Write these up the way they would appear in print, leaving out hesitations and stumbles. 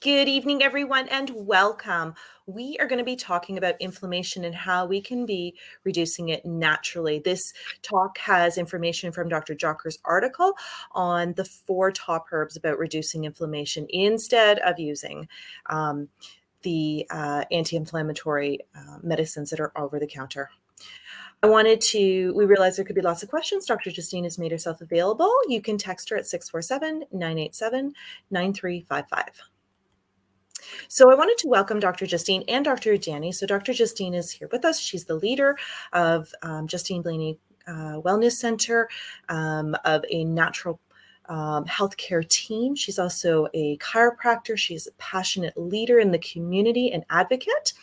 Good evening, everyone, and welcome. We are going to be talking about inflammation and how we can be reducing it naturally. This talk has information from Dr. Jocker's article on the 4 top herbs about reducing inflammation instead of using the anti-inflammatory medicines that are over the counter. We realized there could be lots of questions. Dr. Justine has made herself available. You can text her at 647-987-9355. So I wanted to welcome Dr. Justine and Dr. Udani. So Dr. Justine is here with us. She's the leader of Justine Blainey Wellness Center, of a natural healthcare team. She's also a chiropractor. She's a passionate leader in the community and advocate.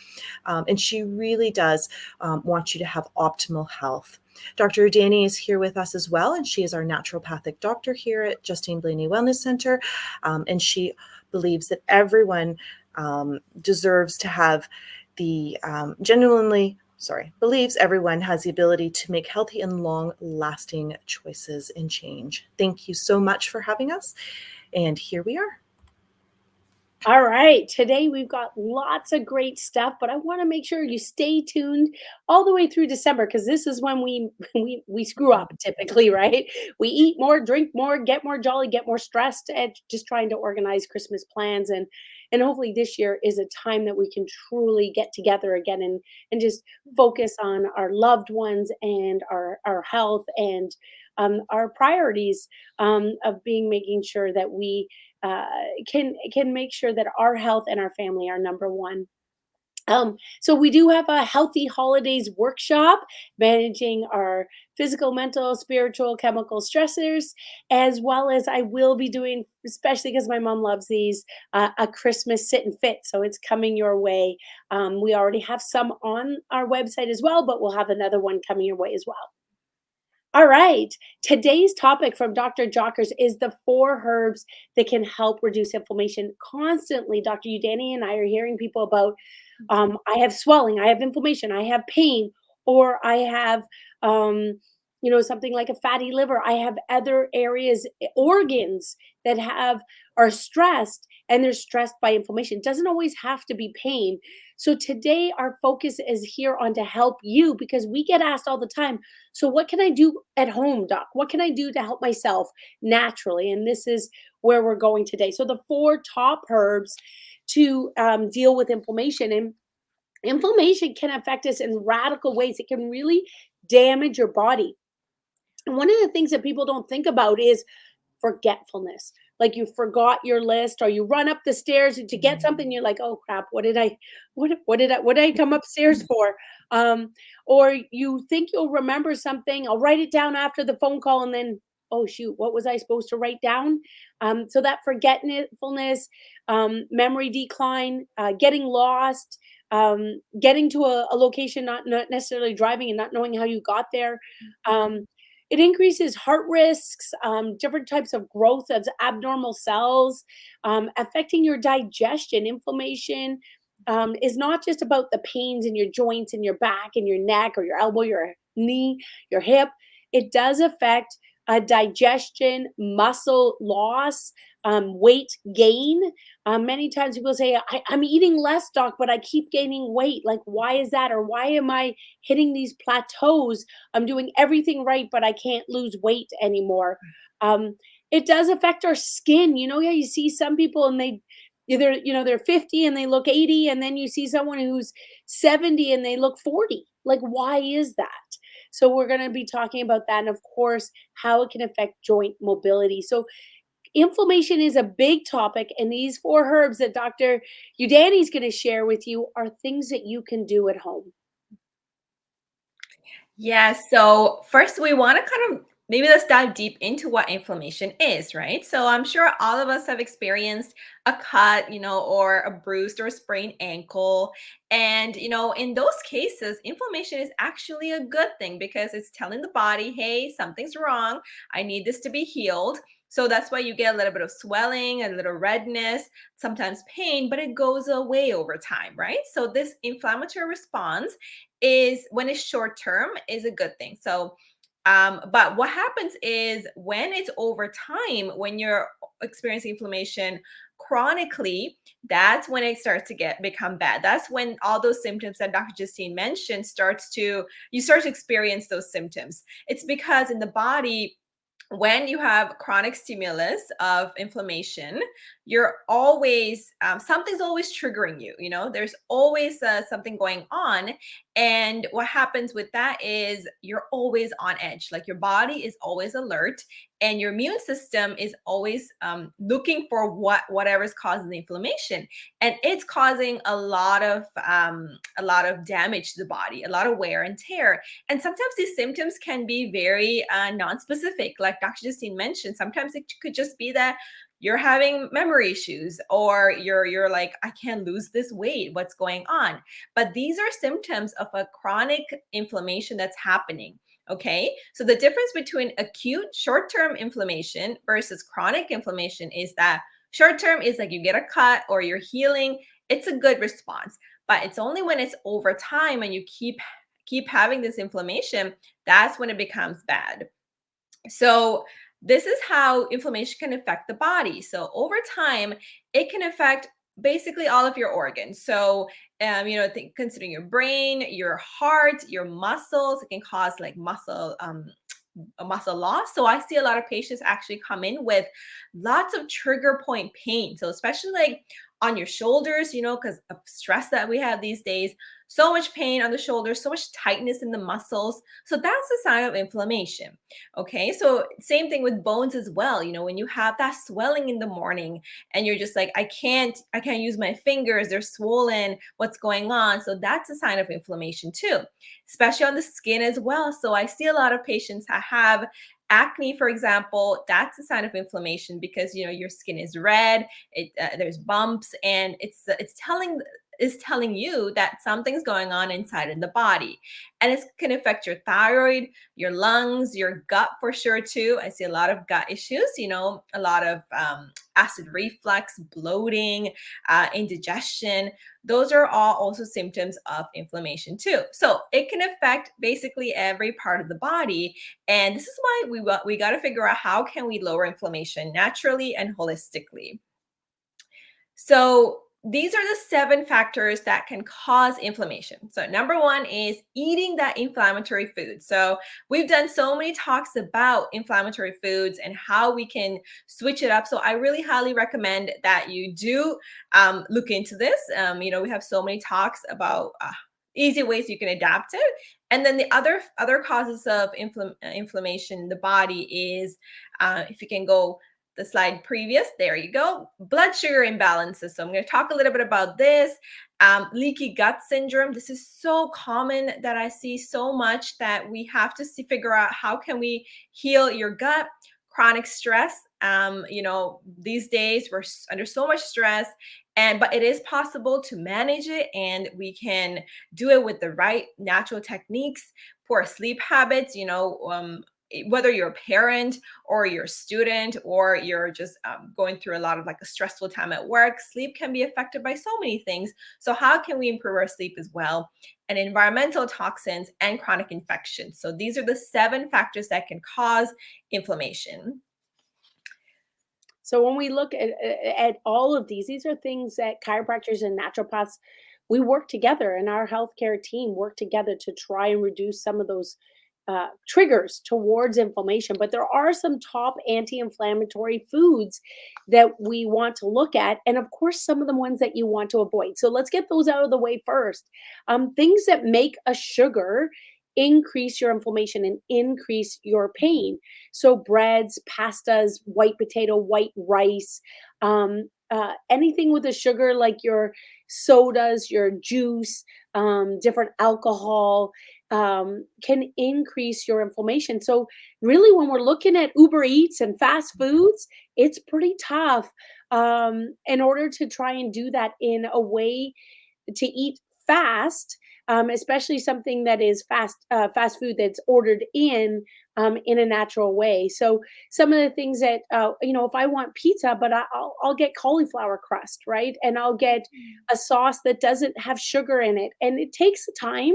And she really does want you to have optimal health. Dr. Udani is here with us as well, and she is our naturopathic doctor here at Justine Blainey Wellness Center. And she believes that everyone deserves to have the believes everyone has the ability to make healthy and long-lasting choices and change. Thank you so much for having us. And here we are. All right, today we've got lots of great stuff, but I want to make sure you stay tuned all the way through December because this is when we screw up typically, right? We eat more, drink more, get more jolly, get more stressed, and just trying to organize Christmas plans and hopefully this year is a time that we can truly get together again and just focus on our loved ones and our health and our priorities of making sure that we uh, can make sure that our health and our family are number one. So we do have a healthy holidays workshop managing our physical, mental, spiritual, chemical stressors, as well as I will be doing, especially because my mom loves these, a Christmas sit and fit. So it's coming your way. We already have some on our website as well, but we'll have another one coming your way as well. All right. Today's topic from Dr. Jockers is the 4 herbs that can help reduce inflammation. Constantly, Dr. Udani and I are hearing people about I have swelling, I have inflammation, I have pain, or I have, something like a fatty liver. I have other areas, organs that are stressed and they're stressed by inflammation. It doesn't always have to be pain. So today our focus is here on to help you because we get asked all the time, so what can I do at home, doc? What can I do to help myself naturally? And this is where we're going today. So the 4 top herbs to deal with inflammation. And inflammation can affect us in radical ways. It can really damage your body. And one of the things that people don't think about is forgetfulness. Like you forgot your list or you run up the stairs to get something, you're like, "Oh crap, what did I come upstairs for?" Or you think you'll remember something, I'll write it down after the phone call and then, "Oh shoot, what was I supposed to write down?" So that forgetfulness, memory decline, getting lost, getting to a location, not necessarily driving and not knowing how you got there. It increases heart risks, different types of growth of abnormal cells, affecting your digestion. Inflammation is not just about the pains in your joints in your back and your neck or your elbow, your knee, your hip. It does affect digestion, muscle loss, weight gain. Many times people say, I'm eating less, doc, but I keep gaining weight. Like, why is that? Or why am I hitting these plateaus? I'm doing everything right, but I can't lose weight anymore. It does affect our skin. You know, yeah, you see some people and they're 50 and they look 80, and then you see someone who's 70 and they look 40. Like, why is that? So we're going to be talking about that, and of course, how it can affect joint mobility. So inflammation is a big topic, and these 4 herbs that Dr. Udani is going to share with you are things that you can do at home. Yeah, so first we want to kind of maybe let's dive deep into what inflammation is, right? So I'm sure all of us have experienced a cut, or a bruised or sprained ankle. And, in those cases, inflammation is actually a good thing because it's telling the body, hey, something's wrong. I need this to be healed. So that's why you get a little bit of swelling, a little redness, sometimes pain, but it goes away over time, right? So this inflammatory response is when it's short term is a good thing. So but what happens is when it's over time, when you're experiencing inflammation chronically, that's when it starts to become bad. That's when all those symptoms that Dr. Justine mentioned you start to experience those symptoms. It's because in the body, when you have chronic stimulus of inflammation, you're always something's always triggering you. There's always something going on, and what happens with that is you're always on edge. Like, your body is always alert, and your immune system is always looking for whatever's causing the inflammation, and it's causing a lot of damage to the body, a lot of wear and tear. And sometimes these symptoms can be very non-specific. Like Dr. Justine mentioned, sometimes it could just be that you're having memory issues, or you're like, I can't lose this weight. What's going on? But these are symptoms of a chronic inflammation that's happening. Okay. So the difference between acute short-term inflammation versus chronic inflammation is that short-term is like you get a cut or you're healing. It's a good response, but it's only when it's over time and you keep having this inflammation, that's when it becomes bad. So this is how inflammation can affect the body. So over time, it can affect basically all of your organs. So, considering your brain, your heart, your muscles, it can cause like a muscle loss. So I see a lot of patients actually come in with lots of trigger point pain. So especially like on your shoulders, because of stress that we have these days, so much pain on the shoulders, so much tightness in the muscles. So that's a sign of inflammation. Okay. So same thing with bones as well. When you have that swelling in the morning and you're just like, I can't use my fingers, they're swollen, what's going on? So that's a sign of inflammation too, especially on the skin as well. So I see a lot of patients that have acne, for example. That's a sign of inflammation because your skin is red, there's bumps, and it's telling you that something's going on inside in the body. And it can affect your thyroid, your lungs, your gut for sure too. I see a lot of gut issues, a lot of acid reflux, bloating, indigestion. Those are all also symptoms of inflammation too. So it can affect basically every part of the body. And this is why we got to figure out how can we lower inflammation naturally and holistically. So these are the 7 factors that can cause inflammation. So number 1 is eating that inflammatory food. So we've done so many talks about inflammatory foods and how we can switch it up. So I really highly recommend that you do look into this. We have so many talks about easy ways you can adapt it. And then the other causes of inflammation in the body is, if you can go the slide previous, there you go, blood sugar imbalances. So I'm going to talk a little bit about this. Leaky gut syndrome. This is so common that I see so much that we have to figure out how can we heal your gut. Chronic stress. These days we're under so much stress, but it is possible to manage it, and we can do it with the right natural techniques. Poor sleep habits, whether you're a parent or you're a student or you're just going through a lot of like a stressful time at work, sleep can be affected by so many things. So how can we improve our sleep as well? And environmental toxins and chronic infections. So these are the 7 factors that can cause inflammation. So when we look at all of these are things that chiropractors and naturopaths, we work together, and our healthcare team work together to try and reduce some of those triggers towards inflammation. But there are some top anti-inflammatory foods that we want to look at, and of course some of the ones that you want to avoid. So let's get those out of the way first. Things that make a sugar increase your inflammation and increase your pain. So breads, pastas, white potato, white rice, anything with a sugar like your sodas, your juice, different alcohol, can increase your inflammation. So really, when we're looking at Uber Eats and fast foods, it's pretty tough in order to try and do that in a way to eat fast, especially something that is fast food that's ordered in a natural way. So some of the things that if I want pizza, but I'll get cauliflower crust, right, and I'll get a sauce that doesn't have sugar in it, and it takes time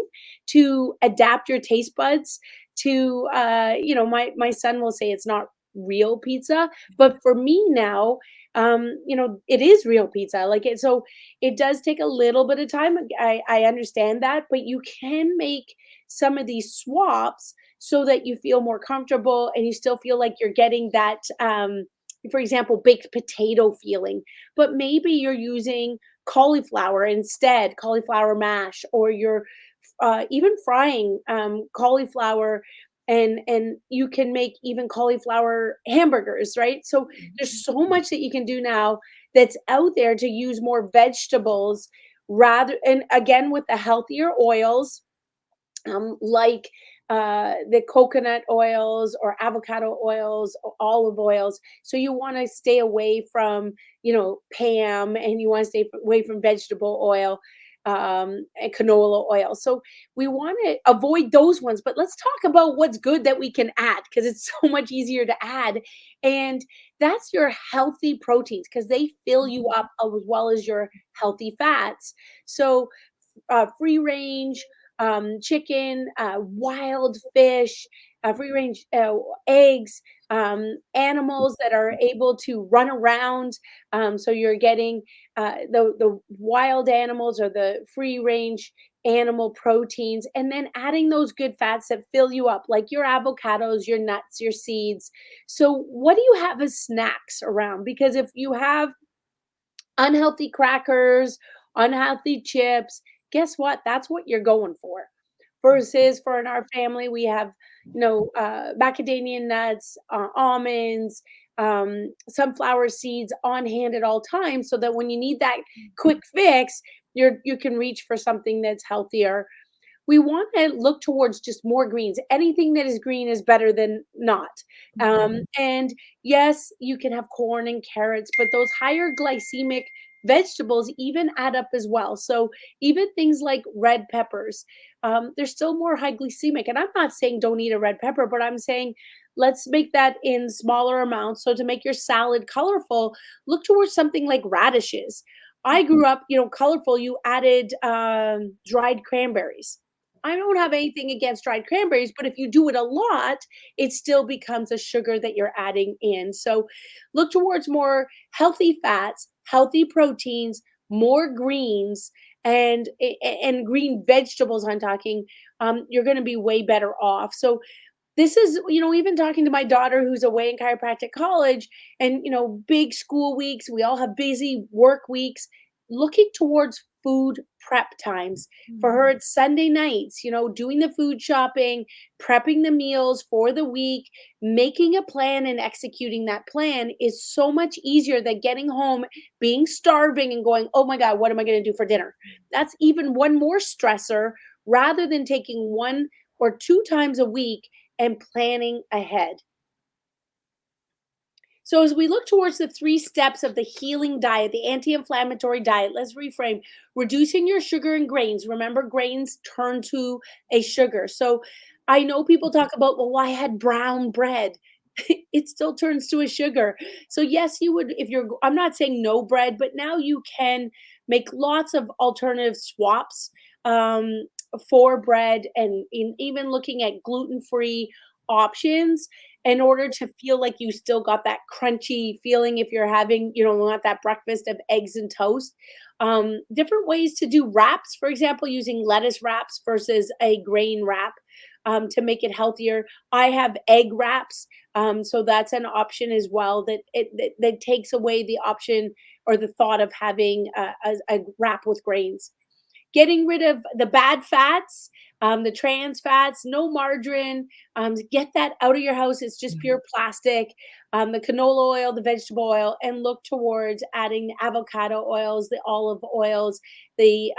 to adapt your taste buds to. My son will say it's not real pizza. But for me now, it is real pizza. Like it, so it does take a little bit of time. I understand that, but you can make some of these swaps so that you feel more comfortable and you still feel like you're getting that, for example, baked potato feeling, but maybe you're using cauliflower instead, cauliflower mash, or you're even frying cauliflower, and you can make even cauliflower hamburgers, right? So there's so much that you can do now that's out there to use more vegetables rather, and again with the healthier oils, like the coconut oils or avocado oils or olive oils. So you want to stay away from, Pam, and you want to stay away from vegetable oil, and canola oil. So we want to avoid those ones. But let's talk about what's good that we can add, because it's so much easier to add. And that's your healthy proteins, because they fill you up as well as your healthy fats. So free range chicken, wild fish, free range eggs, animals that are able to run around. So you're getting the wild animals or the free range animal proteins, and then adding those good fats that fill you up, like your avocados, your nuts, your seeds. So, what do you have as snacks around? Because if you have unhealthy crackers, unhealthy chips, guess what? That's what you're going for. Versus for in our family, we have, macadamia nuts, almonds, sunflower seeds on hand at all times, so that when you need that quick fix, you can reach for something that's healthier. We want to look towards just more greens. Anything that is green is better than not. And yes, you can have corn and carrots, but those higher glycemic vegetables even add up as well. So even things like red peppers, they're still more high glycemic. And I'm not saying don't eat a red pepper, but I'm saying let's make that in smaller amounts. So to make your salad colorful, look towards something like radishes. I grew up, colorful. You added dried cranberries. I don't have anything against dried cranberries, but if you do it a lot, it still becomes a sugar that you're adding in. So look towards more healthy fats, healthy proteins, more greens, and green vegetables. I'm talking, you're going to be way better off. So this is, even talking to my daughter who's away in chiropractic college, and, big school weeks, we all have busy work weeks, looking towards food prep times. For her, it's Sunday nights, doing the food shopping, prepping the meals for the week, making a plan and executing that plan is so much easier than getting home, being starving and going, oh my God, what am I going to do for dinner? That's even one more stressor rather than taking one or two times a week and planning ahead. So, as we look towards the three steps of the healing diet, the anti inflammatory diet, let's reframe reducing your sugar and grains. Remember, grains turn to a sugar. So, I know people talk about, well, I had brown bread. It still turns to a sugar. So, yes, you would, if you're, I'm not saying no bread, but now you can make lots of alternative swaps um, for bread, and even looking at gluten free options in order to feel like you still got that crunchy feeling if you're having, not that breakfast of eggs and toast. Different ways to do wraps, for example, using lettuce wraps versus a grain wrap to make it healthier. I have egg wraps, so that's an option as well. That takes away the option or the thought of having a wrap with grains. Getting rid of the bad fats, the trans fats, no margarine. Get that out of your house. It's just pure plastic. The canola oil, the vegetable oil, and look towards adding avocado oils, the olive oils, the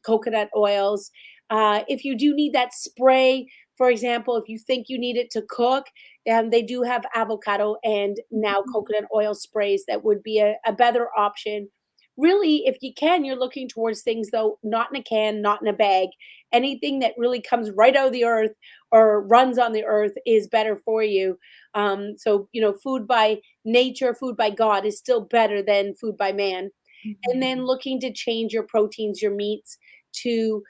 coconut oils. If you do need that spray, for example, if you think you need it to cook, they do have avocado and now coconut oil sprays that would be a better option. Really, if you can, you're looking towards things, though, not in a can, not in a bag. Anything that really comes right out of the earth or runs on the earth is better for you. So, food by nature, food by God is still better than food by man. And then looking to change your proteins, your meats to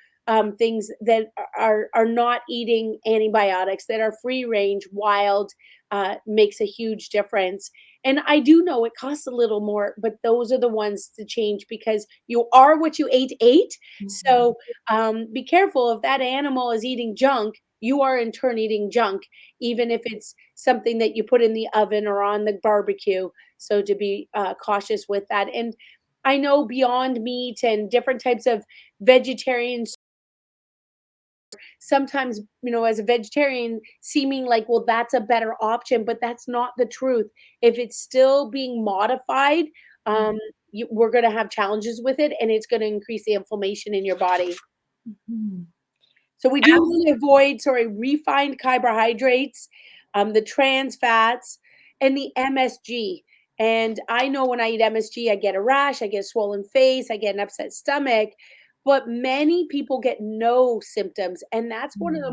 things that are not eating antibiotics, that are free range, wild, makes a huge difference. And I do know it costs a little more, but those are the ones to change because you are what you ate. Mhm. So be careful if that animal is eating junk, you are in turn eating junk, even if it's something that you put in the oven or on the barbecue. So to be cautious with that. And I know Beyond Meat and different types of vegetarians sometimes, as a vegetarian, seeming like, well, that's a better option, but that's not the truth. If it's still being modified, um, we're going to have challenges with it, and it's going to increase the inflammation in your body. Mhm. So we do want to avoid, sorry, refined carbohydrates, the trans fats, and the MSG. And I know when I eat MSG, I get a rash, I get a swollen face, I get an upset stomach. But many people get no symptoms, and that's one of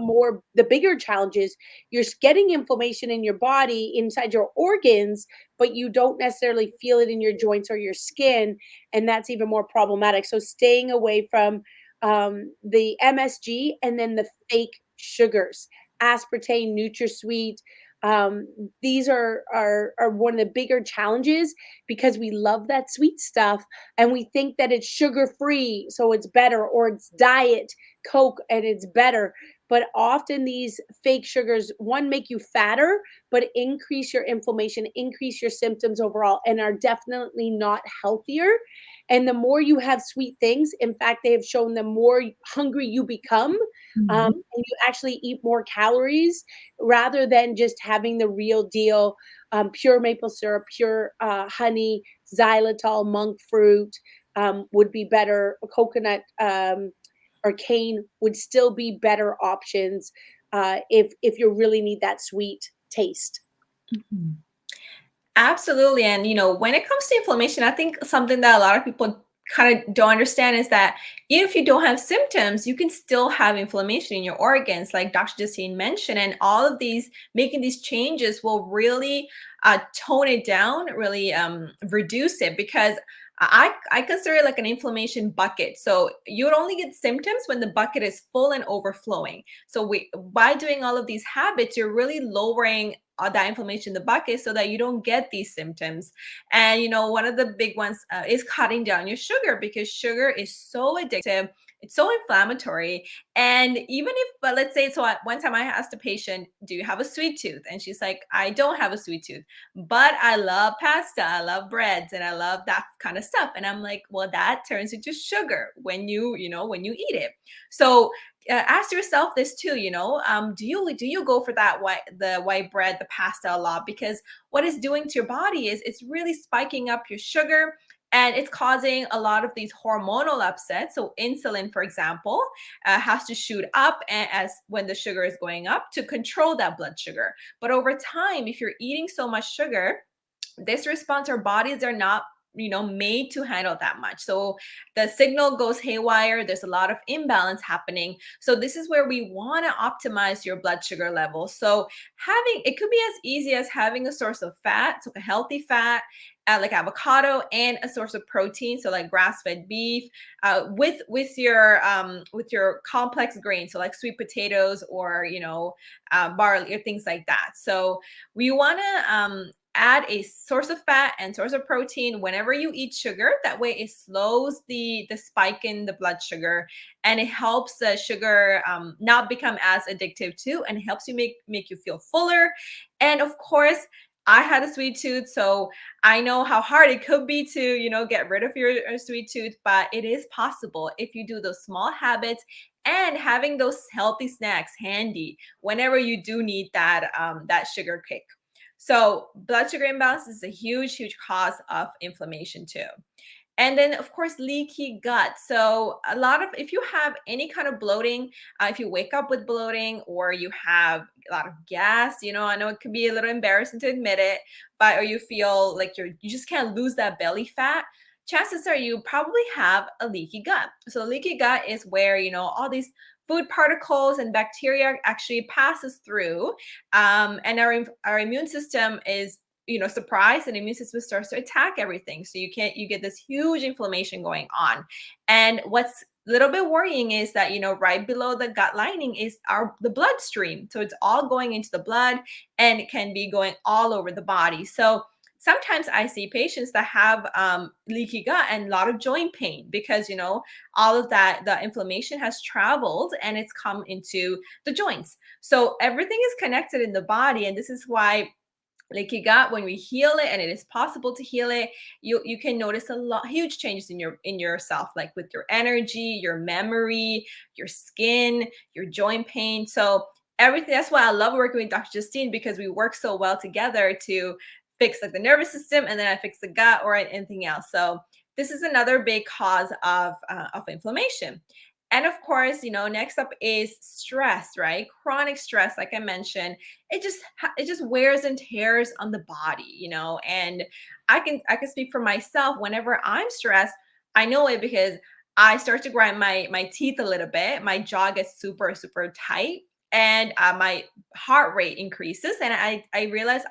the bigger challenges. You're getting inflammation in your body, inside your organs, but you don't necessarily feel it in your joints or your skin, and that's even more problematic. So staying away from the MSG, and then the fake sugars, aspartame, NutraSweet. Um, these are one of the bigger challenges because we love that sweet stuff and we think that it's sugar free, so it's better, or it's diet Coke and it's better. But often these fake sugars, one, make you fatter, but increase your inflammation, increase your symptoms overall, and are definitely not healthier. And the more you have sweet things, in fact, they have shown the more hungry you become, Mhm. and you actually eat more calories rather than just having the real deal, pure maple syrup, pure honey, xylitol, monk fruit would be better. Coconut or cane would still be better options if you really need that sweet taste. Mhm. Absolutely. And, when it comes to inflammation, I think something that a lot of people kind of don't understand is that if you don't have symptoms, you can still have inflammation in your organs, like Dr. Justine mentioned. And all of these, making these changes will really tone it down, really reduce it, because I consider it like an inflammation bucket. So you would only get symptoms when the bucket is full and overflowing. So by doing all of these habits, you're really lowering that inflammation in the bucket so that you don't get these symptoms. And one of the big ones is cutting down your sugar, because sugar is so addictive. It's so inflammatory. And even if, let's say, so one time I asked a patient, do you have a sweet tooth? And she's like, I don't have a sweet tooth, but I love pasta, I love breads, and I love that kind of stuff. And I'm like, well, that turns into sugar when when you eat it. So ask yourself this too. Do you go for the white bread, the pasta a lot? Because what it's doing to your body is it's really spiking up your sugar, and it's causing a lot of these hormonal upsets. So insulin, for example, has to shoot up, as when the sugar is going up, to control that blood sugar. But over time, if you're eating so much sugar, this response, our bodies are not made to handle that much. So the signal goes haywire. There's a lot of imbalance happening. So this is where we want to optimize your blood sugar level. So having it could be as easy as having a source of fat, so a healthy fat, like avocado, and a source of protein, so like grass-fed beef, with your complex grains, so like sweet potatoes, or barley, or things like that. So we want to add a source of fat and source of protein whenever you eat sugar. That way it slows the spike in the blood sugar, and it helps the sugar not become as addictive too, and helps you make you feel fuller. And of course, I had a sweet tooth, so I know how hard it could be to get rid of your sweet tooth, but it is possible if you do those small habits, and having those healthy snacks handy whenever you do need that sugar kick. So blood sugar imbalance is a huge, huge cause of inflammation too. And then, of course, leaky gut. So if you have any kind of bloating, if you wake up with bloating, or you have a lot of gas, I know it can be a little embarrassing to admit it, or you feel like you just can't lose that belly fat, chances are you probably have a leaky gut. So leaky gut is where, all these food particles and bacteria actually passes through, and our immune system is surprised, and immune system starts to attack everything. So you get this huge inflammation going on. And what's little bit worrying is that, right below the gut lining is the bloodstream. So it's all going into the blood, and it can be going all over the body. So sometimes I see patients that have leaky gut and a lot of joint pain because, all of that, the inflammation has traveled and it's come into the joints. So everything is connected in the body. And this is why leaky gut, when we heal it, and it is possible to heal it, you can notice a lot huge changes in yourself, like with your energy, your memory, your skin, your joint pain. So everything. That's why I love working with Dr. Justine, because we work so well together to fix like the nervous system, and then I fix the gut or anything else. So this is another big cause of inflammation. And of course, next up is stress, right? Chronic stress, like I mentioned, it just wears and tears on the body, and I can speak for myself. Whenever I'm stressed, I know it because I start to grind my teeth a little bit. My jaw gets super super tight, and my heart rate increases, and I realize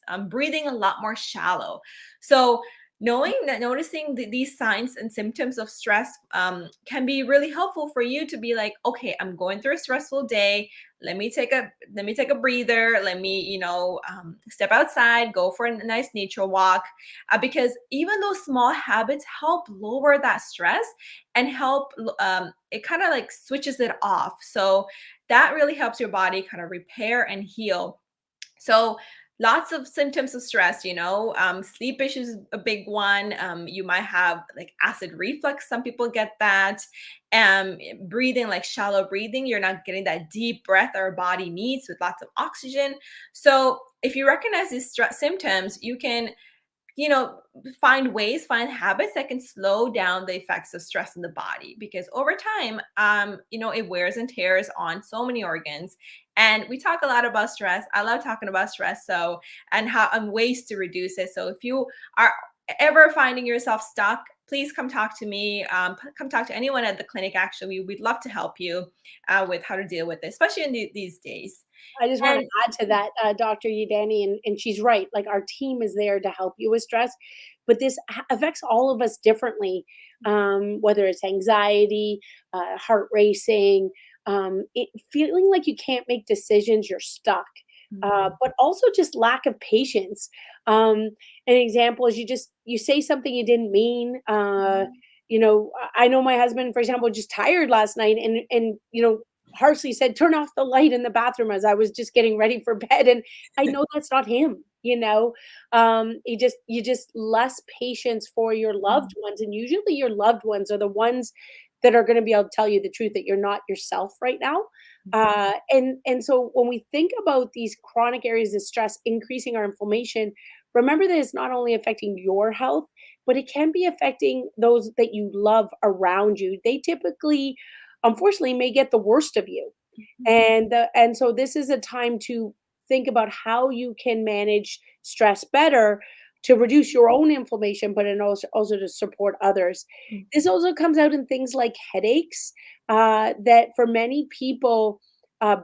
I'm breathing a lot more shallow. So noticing these signs and symptoms of stress can be really helpful for you to be like, okay, I'm going through a stressful day. Let me take a breather. Let me, step outside, go for a nice nature walk, because even those small habits help lower that stress and help. It kind of like switches it off. So that really helps your body kind of repair and heal. So lots of symptoms of stress, sleep issues is a big one. You might have like acid reflux. Some people get that. Breathing, like shallow breathing, you're not getting that deep breath our body needs with lots of oxygen. So if you recognize these stress symptoms, you can find habits that can slow down the effects of stress in the body, because over time, it wears and tears on so many organs. And we talk a lot about stress. I love talking about stress. So, and ways to reduce it. So if you are ever finding yourself stuck, please come talk to me. Come talk to anyone at the clinic. Actually, we'd love to help you with how to deal with it, especially in these days. I just want And to add to that, Dr. Udani, and she's right. Like our team is there to help you with stress, but this affects all of us differently. Whether it's anxiety, heart racing, feeling like you can't make decisions, you're stuck, but also just lack of patience. An example is you say something you didn't mean. I know my husband, for example, just tired last night, and harshly said, "Turn off the light in the bathroom," as I was just getting ready for bed, and I know that's not him, you just less patience for your loved ones, and usually your loved ones are the ones that are gonna be able to tell you the truth that you're not yourself right now, and so when we think about these chronic areas of stress increasing our inflammation, remember that it's not only affecting your health, but it can be affecting those that you love around you. They typically, unfortunately, may get the worst of you. And so this is a time to think about how you can manage stress better to reduce your own inflammation, but and also to support others. This also comes out in things like headaches, that for many people,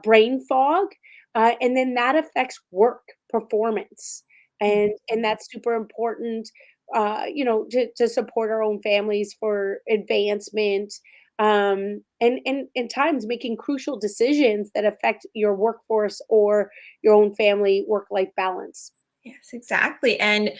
brain fog, and then that affects work performance, and that's super important. To support our own families for advancement, and in times making crucial decisions that affect your workforce or your own family work life balance. Yes, exactly. And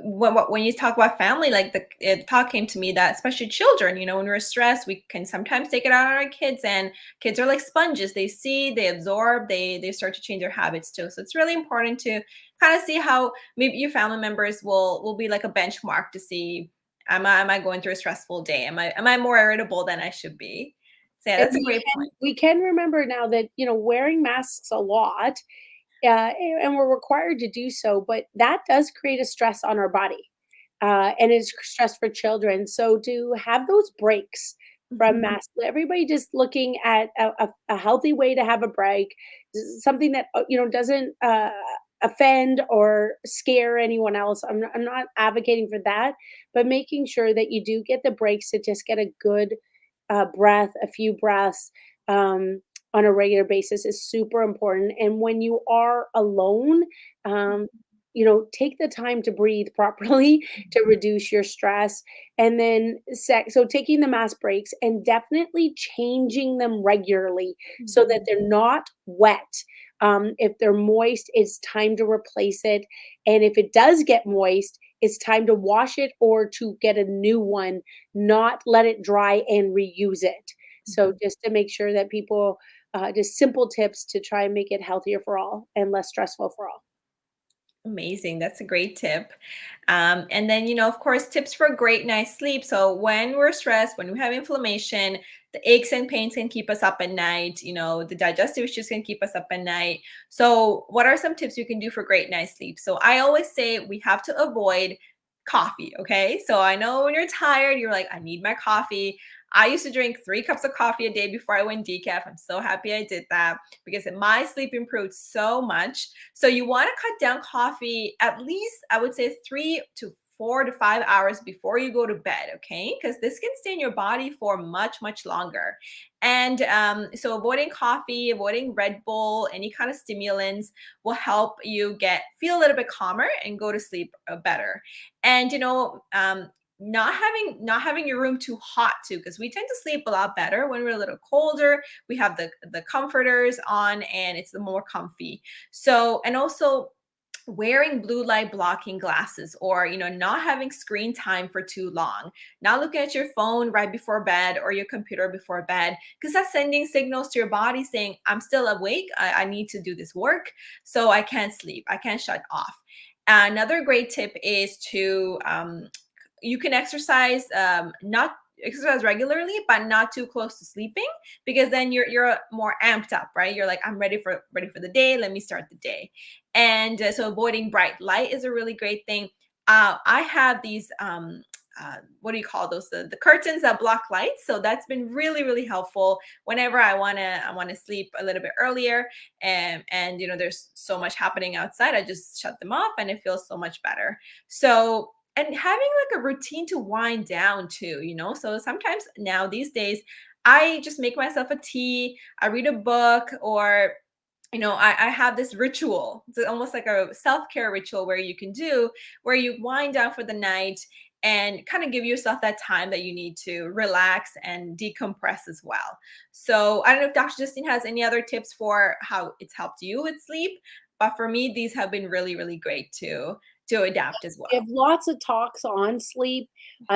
when you talk about family, like the thought came to me that especially children, when we're stressed, we can sometimes take it out on our kids, and kids are like sponges. They see, they absorb, they start to change their habits too. So it's really important to kind of see how maybe your family members will be like a benchmark to see, am I going through a stressful day? Am I more irritable than I should be? So yeah, And that's a great point. we can remember now that wearing masks a lot, and we're required to do so, but that does create a stress on our body, and it's stress for children. So to have those breaks from Mhm. masks, everybody just looking at a healthy way to have a break, something that doesn't offend or scare anyone else. I'm not advocating for that, but making sure that you do get the breaks to just get a good breath, a few breaths. On a regular basis is super important. And when you are alone, um, take the time to breathe properly to reduce your stress. And then, so taking the mask breaks and definitely changing them regularly so that they're not wet. If they're moist, it's time to replace it. And if it does get moist, it's time to wash it or to get a new one, not let it dry and reuse it. So just to make sure that people, just simple tips to try and make it healthier for all and less stressful for all. Amazing. That's a great tip. And then, of course, tips for a great night's sleep. So when we're stressed, when we have inflammation, the aches and pains can keep us up at night. The digestive issues can keep us up at night. So what are some tips you can do for great night's sleep? So I always say we have to avoid coffee. Okay. So I know when you're tired, you're like, I need my coffee. I used to drink 3 cups of coffee a day before I went decaf. I'm so happy I did that because my sleep improved so much. So you want to cut down coffee at least, I would say 3 to 4 to 5 hours before you go to bed, okay? Because this can stay in your body for much, much longer. And so avoiding coffee, avoiding Red Bull, any kind of stimulants will help you feel a little bit calmer and go to sleep better. And not having your room too hot too, because we tend to sleep a lot better when we're a little colder. We have the comforters on and it's more comfy. So, and also wearing blue light blocking glasses, or not having screen time for too long, not looking at your phone right before bed or your computer before bed, because that's sending signals to your body saying, I'm still awake, I need to do this work, so I can't sleep, I can't shut off. Another great tip is to you can exercise, not exercise regularly, but not too close to sleeping, because then you're more amped up, right? You're like, I'm ready for the day. Let me start the day. And so avoiding bright light is a really great thing. I have these what do you call those? The curtains that block light. So that's been really, really helpful whenever I wanna sleep a little bit earlier. And there's so much happening outside. I just shut them off and it feels so much better. So, and having like a routine to wind down too, so sometimes now these days I just make myself a tea, I read a book, or I have this ritual. It's almost like a self-care ritual where you wind down for the night and kind of give yourself that time that you need to relax and decompress as well. So I don't know if Dr. Justine has any other tips for how it's helped you with sleep, but for me, these have been really, really great to adapt as We have well. lots of talks on sleep.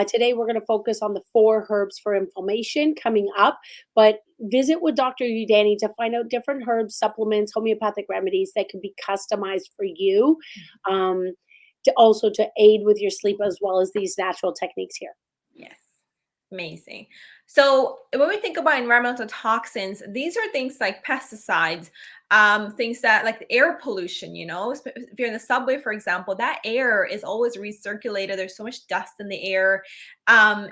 Today, we're going to focus on the 4 herbs for inflammation coming up. But visit with Dr. Udani to find out different herbs, supplements, homeopathic remedies that can be customized for you, um, to aid with your sleep as well as these natural techniques here. Yes. Amazing. So when we think about environmental toxins, these are things like pesticides, things that like the air pollution, if you're in the subway, for example, that air is always recirculated. There's so much dust in the air. And,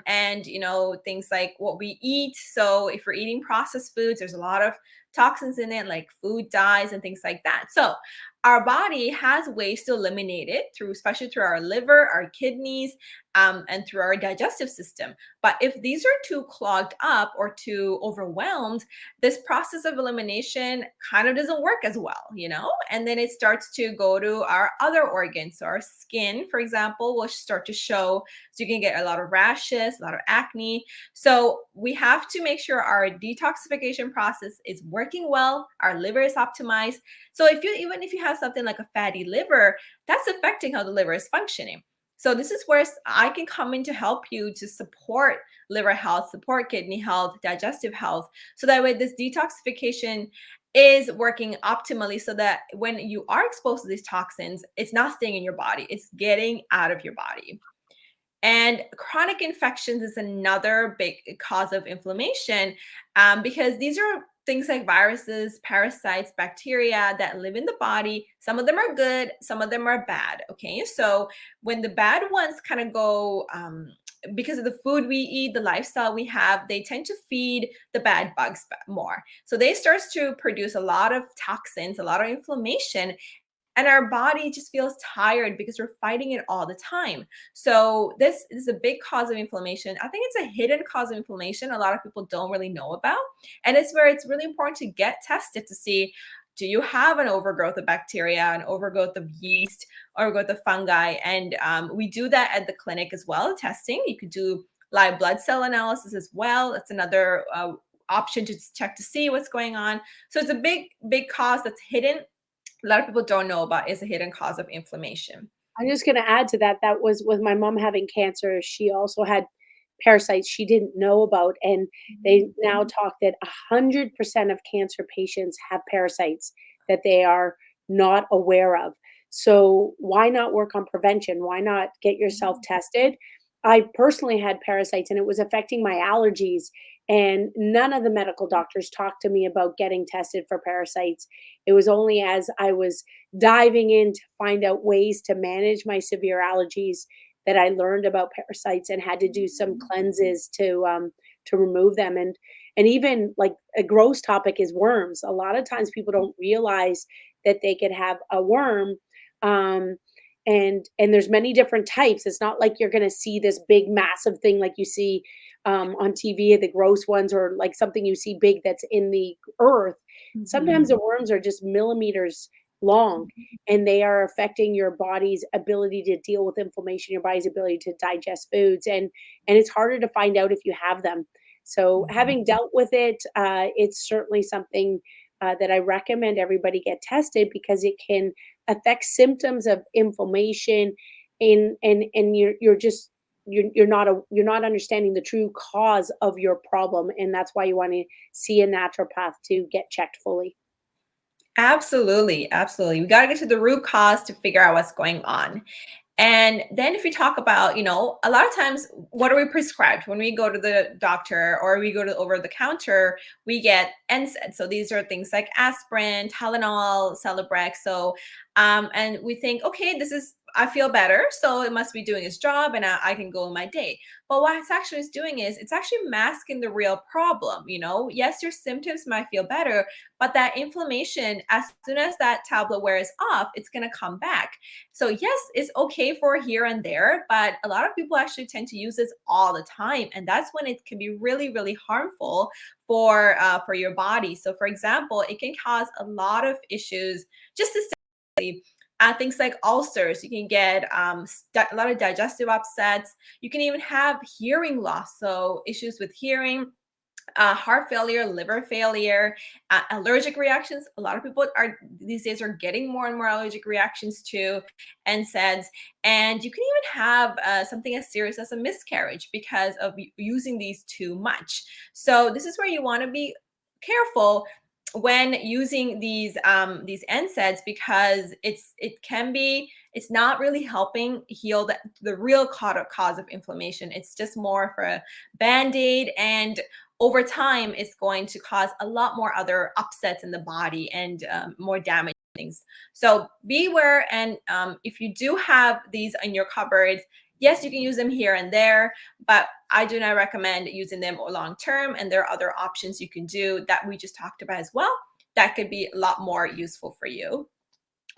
things like what we eat. So if we're eating processed foods, there's a lot of toxins in it, like food dyes and things like that. So our body has ways to eliminate it especially through our liver, our kidneys, and through our digestive system. But if these are too clogged up or too overwhelmed, this process of elimination kind of doesn't work as well, and then it starts to go to our other organs. So our skin, for example, will start to show. So you can get a lot of rashes, a lot of acne. So we have to make sure our detoxification process is working well, our liver is optimized. So even if you have something like a fatty liver, that's affecting how the liver is functioning. So this is where I can come in to help you to support liver health, support kidney health, digestive health. So that way this detoxification is working optimally, so that when you are exposed to these toxins, it's not staying in your body, it's getting out of your body. And chronic infections is another big cause of inflammation, because these are things like viruses, parasites, bacteria that live in the body. Some of them are good, some of them are bad. Okay, so when the bad ones kind of go, because of the food we eat, the lifestyle we have, they tend to feed the bad bugs more. So they start to produce a lot of toxins, a lot of inflammation, and our body just feels tired because we're fighting it all the time. So this is a big cause of inflammation. I think it's a hidden cause of inflammation a lot of people don't really know about, and it's where it's really important to get tested to see, do you have an overgrowth of bacteria, an overgrowth of yeast, overgrowth of fungi? And we do that at the clinic as well, testing. You could do live blood cell analysis as well. That's another option to check to see what's going on. So it's a big cause that's hidden. A lot of people don't know about is a hidden cause of inflammation. I'm just gonna add to that, that was with my mom having cancer, she also had parasites she didn't know about, and they now talk that 100% of cancer patients have parasites that they are not aware of. So why not work on prevention? Why not get yourself tested? I personally had parasites and it was affecting my allergies, and none of the medical doctors talked to me about getting tested for parasites. It was only as I was diving in to find out ways to manage my severe allergies that I learned about parasites and had to do some cleanses to remove them. And even like a gross topic is worms. A lot of times people don't realize that they could have a worm. Um, and there's many different types. It's not like you're going to see this big massive thing like you see on TV, the gross ones, or like something you see big that's in the earth. Sometimes the worms are just millimeters long, and they are affecting your body's ability to deal with inflammation, your body's ability to digest foods, and it's harder to find out if you have them. So having dealt with it, it's certainly something that I recommend everybody get tested because it can affect symptoms of inflammation, and you're just you're not understanding the true cause of your problem, and that's why you want to see a naturopath to get checked fully. Absolutely, absolutely. We got to get to the root cause to figure out what's going on. And then if we talk about, a lot of times, what are we prescribed when we go to the doctor or we go to over the counter? We get NSAIDs. So these are things like aspirin, Tylenol, Celebrex. So, and we think, okay, I feel better, so it must be doing its job, and I can go my day. But what it's actually is doing is it's actually masking the real problem. Yes, your symptoms might feel better, but that inflammation, as soon as that tablet wears off, it's going to come back. So yes, it's okay for here and there, but a lot of people actually tend to use this all the time, and that's when it can be really, really harmful for your body. So, for example, it can cause a lot of issues just systemically. Things like ulcers. You can get a lot of digestive upsets. You can even have hearing loss, so issues with hearing, heart failure, liver failure, allergic reactions. A lot of people are these days are getting more and more allergic reactions to NSAIDs, and you can even have something as serious as a miscarriage because of using these too much. So this is where you want to be careful when using these NSAIDs, because it's not really helping heal the real cause of inflammation. It's just more for a band-aid, and over time, it's going to cause a lot more other upsets in the body and more damage things. So be aware, and if you do have these in your cupboard, yes, you can use them here and there, but I do not recommend using them long term. And there are other options you can do that we just talked about as well that could be a lot more useful for you.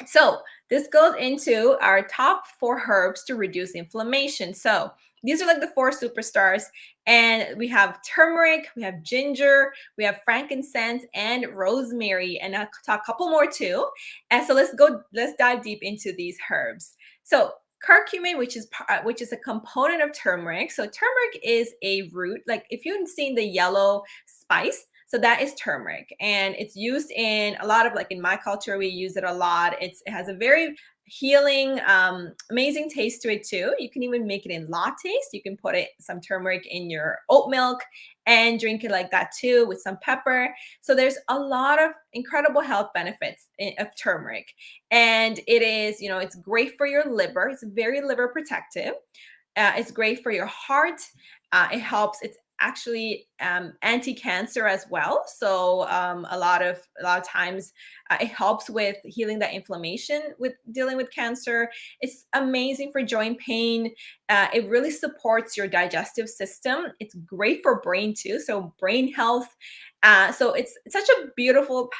So this goes into our top 4 herbs to reduce inflammation. So these are like the 4 superstars, and we have turmeric, we have ginger, we have frankincense, and rosemary, and I'll talk a couple more too. And so let's dive deep into these herbs. So curcumin, which is a component of turmeric. So turmeric is a root. Like if you've seen the yellow spice, so that is turmeric, and it's used in a lot of, like in my culture, we use it a lot. It has a very healing, amazing taste to it too. You can even make it in lattes. You can put some turmeric in your oat milk and drink it like that too with some pepper. So there's a lot of incredible health benefits of turmeric, and it is, it's great for your liver. It's very liver protective. It's great for your heart. It helps. It's actually anti-cancer as well. So a lot of times it helps with healing that inflammation with dealing with cancer. It's amazing for joint pain. It really supports your digestive system. It's great for brain too. So brain health. So it's such a beautiful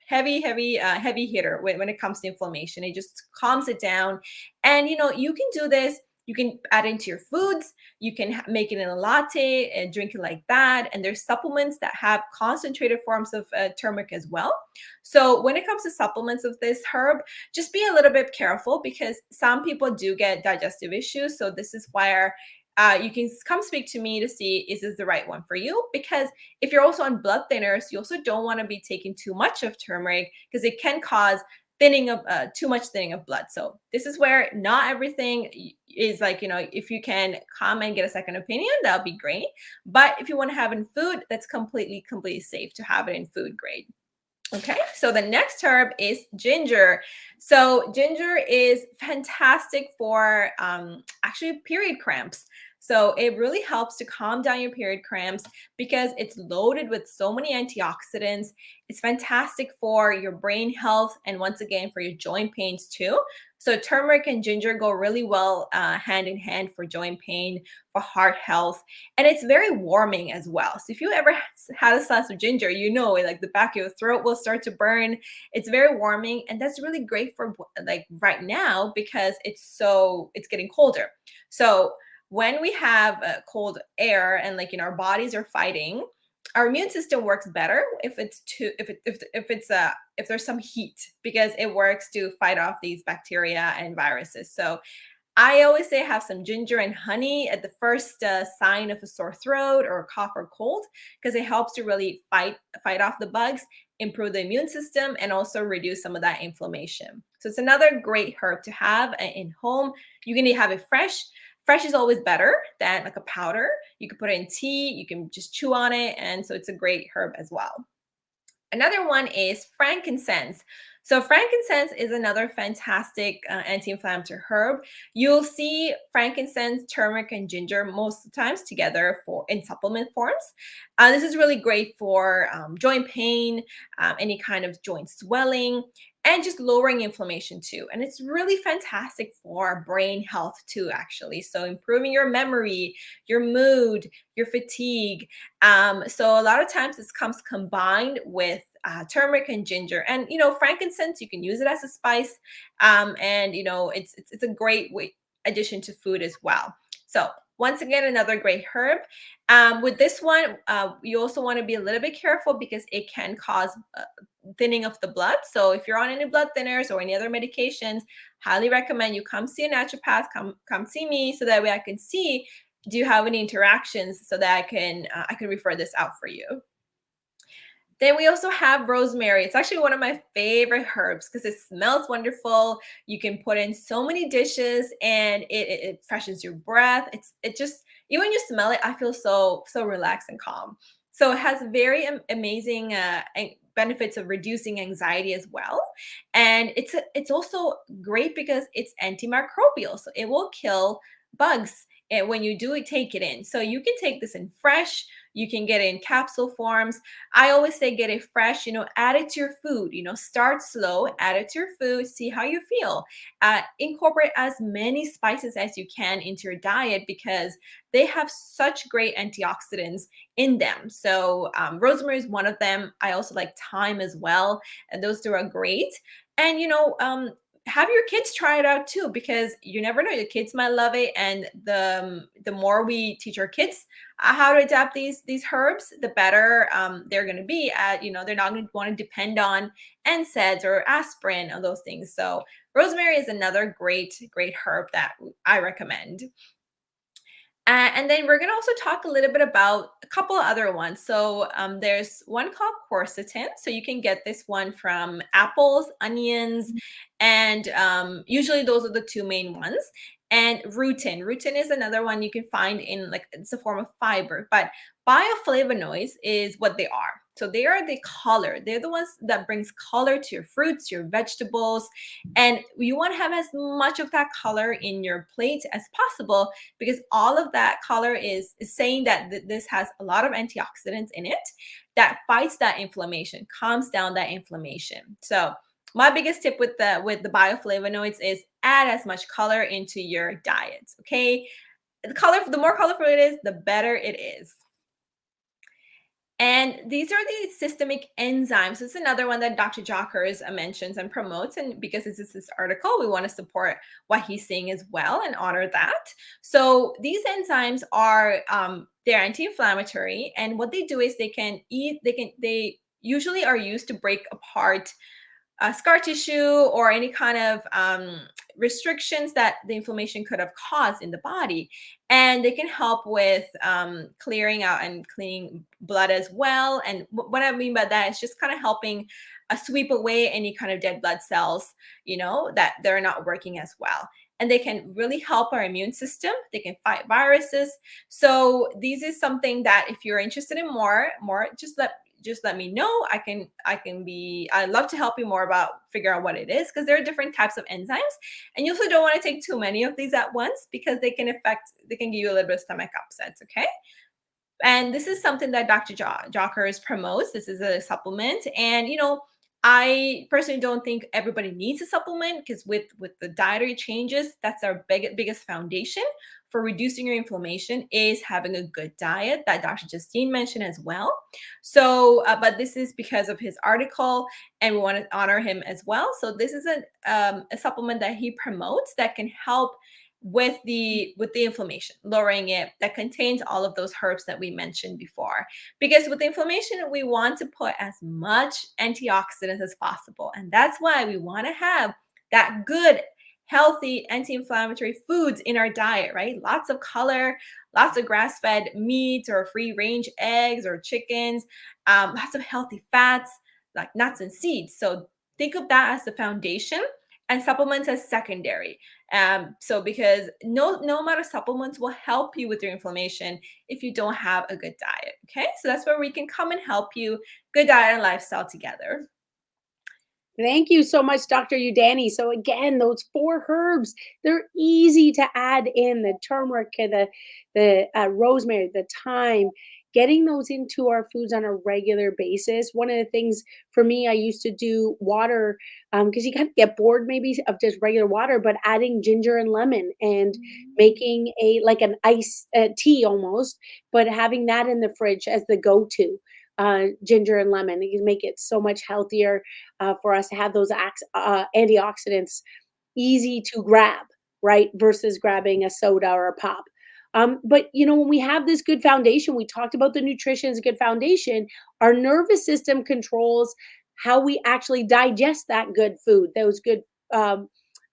heavy hitter when it comes to inflammation. It just calms it down. And you can do this You can add it into your foods. You can make it in a latte and drink it like that. And there's supplements that have concentrated forms of turmeric as well. So when it comes to supplements of this herb, just be a little bit careful because some people do get digestive issues. So this is where you can come speak to me to see, is this the right one for you? Because if you're also on blood thinners, you also don't want to be taking too much of turmeric because it can cause thinning of too much thinning of blood. So this is where not everything is like, if you can come and get a second opinion, that would be great. But if you want to have it in food, that's completely safe to have it in food grade. Okay, so the next herb is ginger. So ginger is fantastic for actually period cramps. So it really helps to calm down your period cramps because it's loaded with so many antioxidants. It's fantastic for your brain health and once again for your joint pains too. So turmeric and ginger go really well hand in hand for joint pain, for heart health, and it's very warming as well. So if you ever had a slice of ginger, like the back of your throat will start to burn. It's very warming, and that's really great for like right now because it's getting colder. So when we have cold air and our bodies are fighting, our immune system works better if there's some heat because it works to fight off these bacteria and viruses. So I always say have some ginger and honey at the first sign of a sore throat or cough or cold because it helps to really fight off the bugs, improve the immune system, and also reduce some of that inflammation. So it's another great herb to have in home. You can have it fresh. Fresh is always better than like a powder. You can put it in tea. You can just chew on it, and so it's a great herb as well. Another one is frankincense. So frankincense is another fantastic anti-inflammatory herb. You'll see frankincense, turmeric, and ginger most of the times together in supplement forms. This is really great for joint pain, any kind of joint swelling, and just lowering inflammation too. And it's really fantastic for brain health too, actually. So improving your memory, your mood, your fatigue. So a lot of times this comes combined with turmeric and ginger, and frankincense. You can use it as a spice, and it's a great addition to food as well. So once again, another great herb. With this one, you also want to be a little bit careful because it can cause thinning of the blood. So if you're on any blood thinners or any other medications, highly recommend you come see a naturopath. Come see me so that way I can see, do you have any interactions so that I can refer this out for you. Then we also have rosemary. It's actually one of my favorite herbs because it smells wonderful. You can put in so many dishes and it freshens your breath. It just, even when you smell it, I feel so relaxed and calm. So it has very amazing benefits of reducing anxiety as well. And it's also great because it's antimicrobial. So it will kill bugs when you do take it in. So you can take this in fresh, you can get it in capsule forms. I always say get it fresh, add it to your food, start slow, add it to your food, see how you feel. Incorporate as many spices as you can into your diet because they have such great antioxidants in them. So rosemary is one of them. I also like thyme as well. And those two are great. And, have your kids try it out too, because you never know, your kids might love it. And the more we teach our kids how to adapt these herbs, the better they're going to be at, they're not going to want to depend on NSAIDs or aspirin and those things. So rosemary is another great herb that I recommend. And then we're going to also talk a little bit about a couple of other ones. So there's one called quercetin. So you can get this one from apples, onions, and usually those are the two main ones. And rutin. Rutin is another one you can find in it's a form of fiber, but bioflavonoids is what they are. So they are the color. They're the ones that brings color to your fruits, your vegetables, and you want to have as much of that color in your plate as possible because all of that color is saying that this has a lot of antioxidants in it that fights that inflammation, calms down that inflammation. So my biggest tip with the bioflavonoids is add as much color into your diet. Okay, the more colorful it is, the better it is. And these are the systemic enzymes. It's another one that Dr. Jocker mentions and promotes. And because this is his article, we want to support what he's saying as well and honor that. So these enzymes are they're anti-inflammatory, and what they do is they usually are used to break apart scar tissue or any kind of restrictions that the inflammation could have caused in the body. And they can help with clearing out and cleaning blood as well. And what I mean by that is just kind of helping sweep away any kind of dead blood cells, that they're not working as well. And they can really help our immune system. They can fight viruses. So this is something that if you're interested in more, just let me know. I'd love to help you more about figure out what it is, because there are different types of enzymes, and you also don't want to take too many of these at once because they can give you a little bit of stomach upsets. Okay. And this is something that Dr. Jocker promotes. This is a supplement. And, I personally don't think everybody needs a supplement, because with the dietary changes, that's our biggest foundation for reducing your inflammation is having a good diet that Dr. Justine mentioned as well. So, but this is because of his article, and we want to honor him as well. So this is a supplement that he promotes that can help with the inflammation, lowering it, that contains all of those herbs that we mentioned before. Because with inflammation, we want to put as much antioxidants as possible. And that's why we want to have that good, healthy anti-inflammatory foods in our diet, right? Lots of color, lots of grass-fed meats or free-range eggs or chickens, lots of healthy fats like nuts and seeds. So think of that as the foundation and supplements as secondary. So because no amount of supplements will help you with your inflammation if you don't have a good diet. Okay, so that's where we can come and help you. Good diet and lifestyle together. Thank you so much, Dr. Udani. So again, those 4 herbs, they're easy to add in: the turmeric, the rosemary, the thyme. Getting those into our foods on a regular basis. One of the things for me, I used to do water, because you kind of get bored maybe of just regular water, but adding ginger and lemon and making like an ice tea almost, but having that in the fridge as the go-to. Ginger and lemon, you can make it so much healthier for us to have those antioxidants easy to grab, right? Versus grabbing a soda or a pop. But when we have this good foundation, we talked about the nutrition is a good foundation. Our nervous system controls how we actually digest that good food, those good um,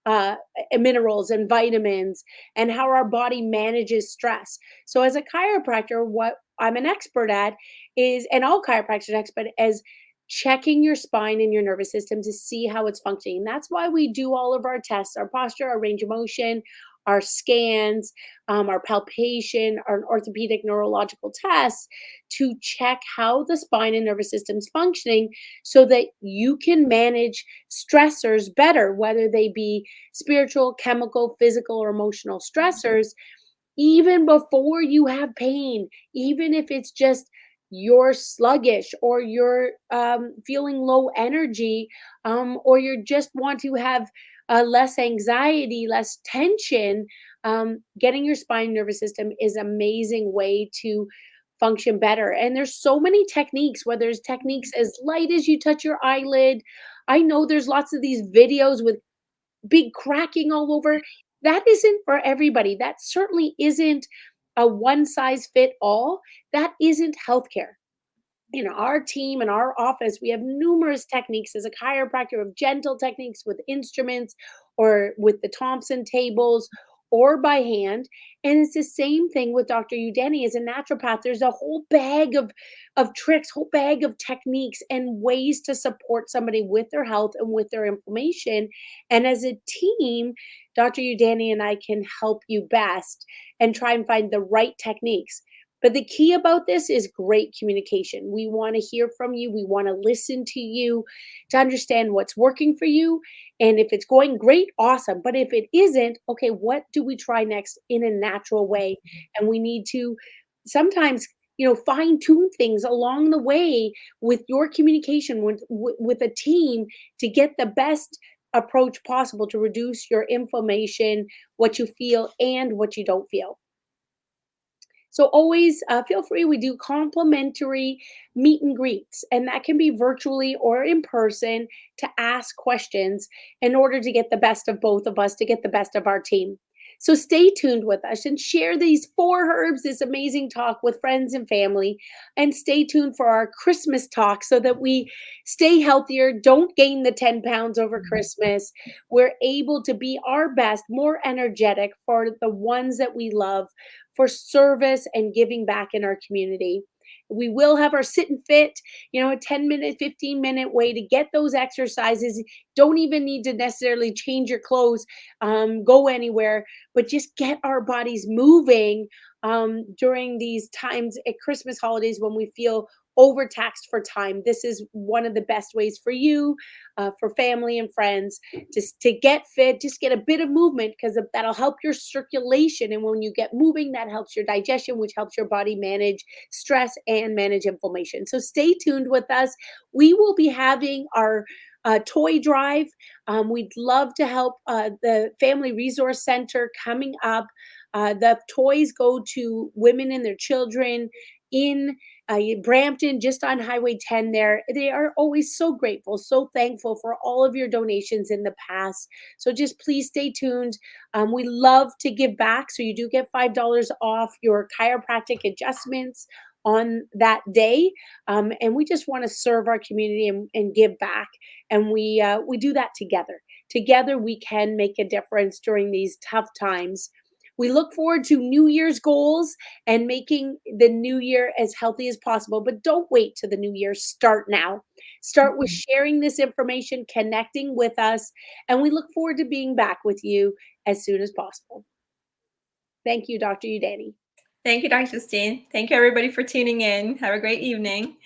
uh, minerals and vitamins, and how our body manages stress. So, as a chiropractor, what I'm an expert at is, and all chiropractors are expert as checking your spine and your nervous system to see how it's functioning. That's why we do all of our tests: our posture, our range of motion, our scans, our palpation, our orthopedic neurological tests, to check how the spine and nervous system's functioning, so that you can manage stressors better, whether they be spiritual, chemical, physical, or emotional stressors, even before you have pain, even if it's just you're sluggish, or you're feeling low energy, or you just want to have less anxiety, less tension. Getting your spine nervous system is an amazing way to function better. And there's so many techniques, whether it's techniques as light as you touch your eyelid. I know there's lots of these videos with big cracking all over. That isn't for everybody. That certainly isn't a one size fit all. That isn't healthcare. In our team, in our office, we have numerous techniques. As a chiropractor, of gentle techniques with instruments, or with the Thompson tables, or by hand. And it's the same thing with Dr. Udani. As a naturopath, there's a whole bag of tricks, whole bag of techniques and ways to support somebody with their health and with their inflammation. And as a team, Dr. Udani and I can help you best and try and find the right techniques. But the key about this is great communication. We want to hear from you. We want to listen to you to understand what's working for you. And if it's going great, awesome. But if it isn't, okay, what do we try next in a natural way? And we need to sometimes, fine tune things along the way with your communication with a team, to get the best approach possible to reduce your inflammation, what you feel and what you don't feel. So always feel free. We do complimentary meet and greets, and that can be virtually or in person to ask questions in order to get the best of both of us, to get the best of our team. So stay tuned with us and share these 4 herbs, this amazing talk with friends and family. And stay tuned for our Christmas talk so that we stay healthier, don't gain the 10 pounds over Christmas. We're able to be our best, more energetic for the ones that we love, for service and giving back in our community. We will have our sit and fit, a 10-minute, 15-minute way to get those exercises. Don't even need to necessarily change your clothes, go anywhere, but just get our bodies moving during these times at Christmas holidays when we feel overtaxed for time. This is one of the best ways for you, for family and friends, just to get fit, just get a bit of movement because that'll help your circulation. And when you get moving, that helps your digestion, which helps your body manage stress and manage inflammation. So stay tuned with us. We will be having our toy drive. We'd love to help the Family Resource Center coming up. The toys go to women and their children in Brampton, just on Highway 10 there. They are always so grateful, so thankful for all of your donations in the past. So just please stay tuned. We love to give back. So you do get $5 off your chiropractic adjustments on that day. And we just want to serve our community and give back. And we do that together. Together, we can make a difference during these tough times. We look forward to New Year's goals and making the new year as healthy as possible. But don't wait to the new year. Start now. Start with sharing this information, connecting with us, and we look forward to being back with you as soon as possible. Thank you, Dr. Udani. Thank you, Dr. Justine. Thank you, everybody, for tuning in. Have a great evening.